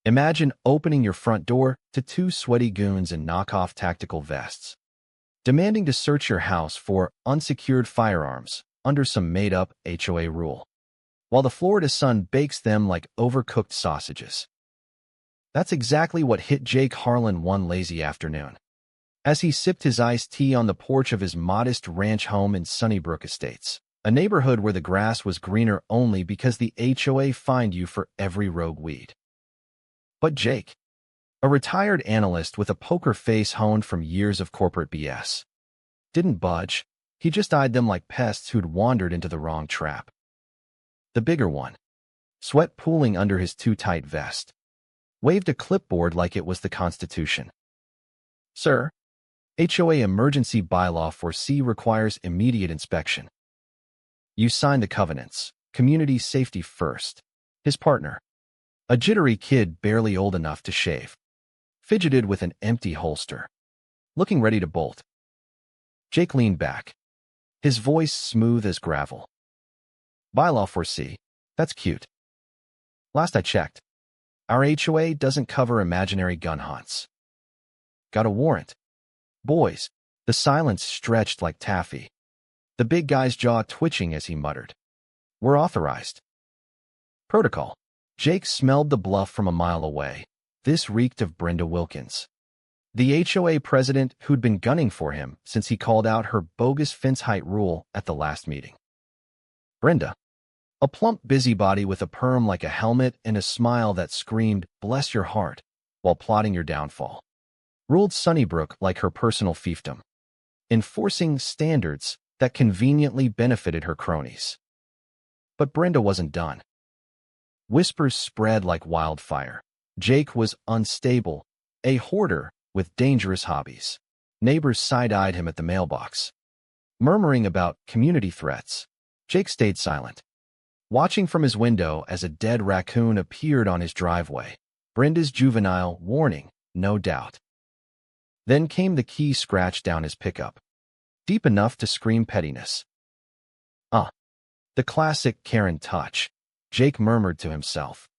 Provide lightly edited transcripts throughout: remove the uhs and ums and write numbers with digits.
Imagine opening your front door to two sweaty goons in knockoff tactical vests, demanding to search your house for unsecured firearms under some made-up HOA rule, while the Florida sun bakes them like overcooked sausages. That's exactly what hit Jake Harlan one lazy afternoon, as he sipped his iced tea on the porch of his modest ranch home in Sunnybrook Estates, a neighborhood where the grass was greener only because the HOA fined you for every rogue weed. But Jake, a retired analyst with a poker face honed from years of corporate BS, didn't budge. He just eyed them like pests who'd wandered into the wrong trap. The bigger one, sweat pooling under his too-tight vest, waved a clipboard like it was the Constitution. "Sir, HOA emergency bylaw 4C requires immediate inspection. You signed the covenants. Community safety first." His partner, a jittery kid barely old enough to shave, fidgeted with an empty holster, looking ready to bolt. Jake leaned back, his voice smooth as gravel. "Bylaw 4C, that's cute. Last I checked, our HOA doesn't cover imaginary gun hunts. Got a warrant?" "Boys," the silence stretched like taffy, the big guy's jaw twitching as he muttered, "we're authorized." Protocol. Jake smelled the bluff from a mile away. This reeked of Brenda Wilkins, the HOA president who'd been gunning for him since he called out her bogus fence height rule at the last meeting. Brenda, a plump busybody with a perm like a helmet and a smile that screamed, "Bless your heart," while plotting your downfall, ruled Sunnybrook like her personal fiefdom, enforcing standards that conveniently benefited her cronies. But Brenda wasn't done. Whispers spread like wildfire. Jake was unstable, a hoarder with dangerous hobbies. Neighbors side-eyed him at the mailbox, murmuring about community threats. Jake stayed silent, watching from his window as a dead raccoon appeared on his driveway. Brenda's juvenile warning, no doubt. Then came the key scratch down his pickup, deep enough to scream pettiness. The classic Karen touch, Jake murmured to himself,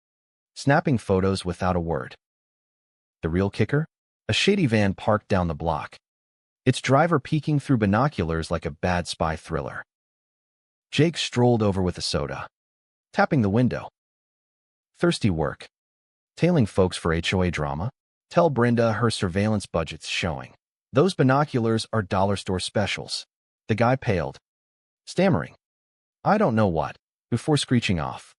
snapping photos without a word. The real kicker? A shady van parked down the block, its driver peeking through binoculars like a bad spy thriller. Jake strolled over with a soda, tapping the window. "Thirsty work? Tailing folks for HOA drama? Tell Brenda her surveillance budget's showing. Those binoculars are dollar store specials." The guy paled, stammering, "I don't know what," before screeching off.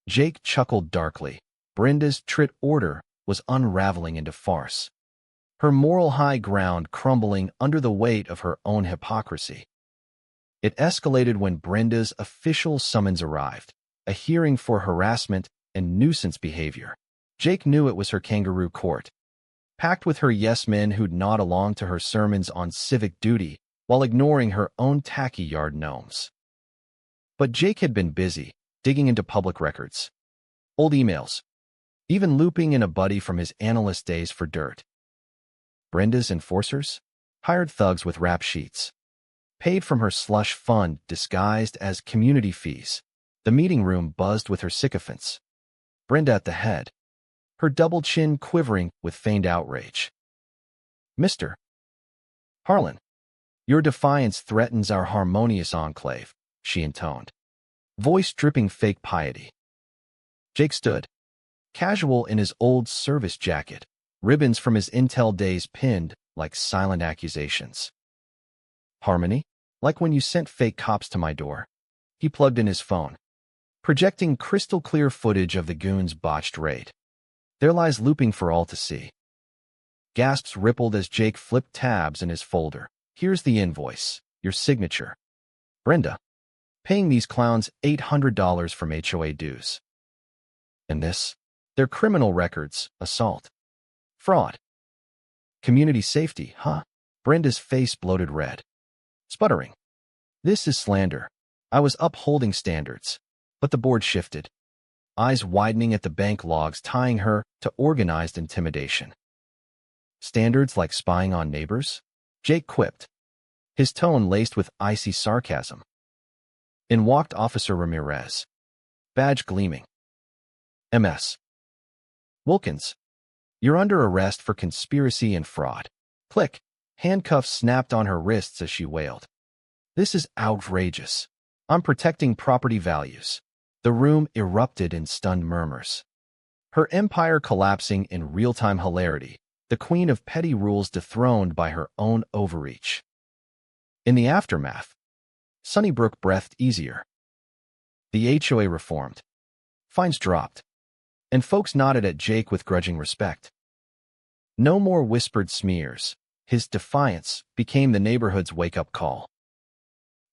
Jake chuckled darkly. Brenda's trit order was unraveling into farce, her moral high ground crumbling under the weight of her own hypocrisy. It escalated when Brenda's official summons arrived, a hearing for harassment and nuisance behavior. Jake knew it was her kangaroo court, packed with her yes-men who'd nod along to her sermons on civic duty while ignoring her own tacky yard gnomes. But Jake had been busy, digging into public records, old emails, even looping in a buddy from his analyst days for dirt. Brenda's enforcers? Hired thugs with rap sheets, paid from her slush fund disguised as community fees. The meeting room buzzed with her sycophants. Brenda at the head, her double chin quivering with feigned outrage. "Mr. Harlan, your defiance threatens our harmonious enclave," she intoned, voice dripping fake piety. Jake stood, casual in his old service jacket, ribbons from his intel days pinned like silent accusations. "Harmony? Like when you sent fake cops to my door." He plugged in his phone, projecting crystal-clear footage of the goons' botched raid, their lies looping for all to see. Gasps rippled as Jake flipped tabs in his folder. "Here's the invoice, your signature. Brenda, paying these clowns $800 from HOA dues. And this? Their criminal records, assault, fraud. Community safety, huh?" Brenda's face bloated red, sputtering. "This is slander. I was upholding standards." But the board shifted, eyes widening at the bank logs tying her to organized intimidation. "Standards like spying on neighbors?" Jake quipped, his tone laced with icy sarcasm. In walked Officer Ramirez, badge gleaming. "MS. Wilkins, you're under arrest for conspiracy and fraud. Click. Handcuffs snapped on her wrists as she wailed. This is outrageous. I'm protecting property values. The room erupted in stunned murmurs. Her empire collapsing in real-time hilarity, the queen of petty rules dethroned by her own overreach. In the aftermath, Sunnybrook breathed easier. The HOA reformed. Fines dropped. And folks nodded at Jake with grudging respect. No more whispered smears. His defiance became the neighborhood's wake-up call.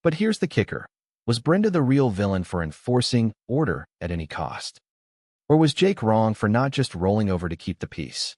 But here's the kicker. Was Brenda the real villain for enforcing order at any cost? Or was Jake wrong for not just rolling over to keep the peace?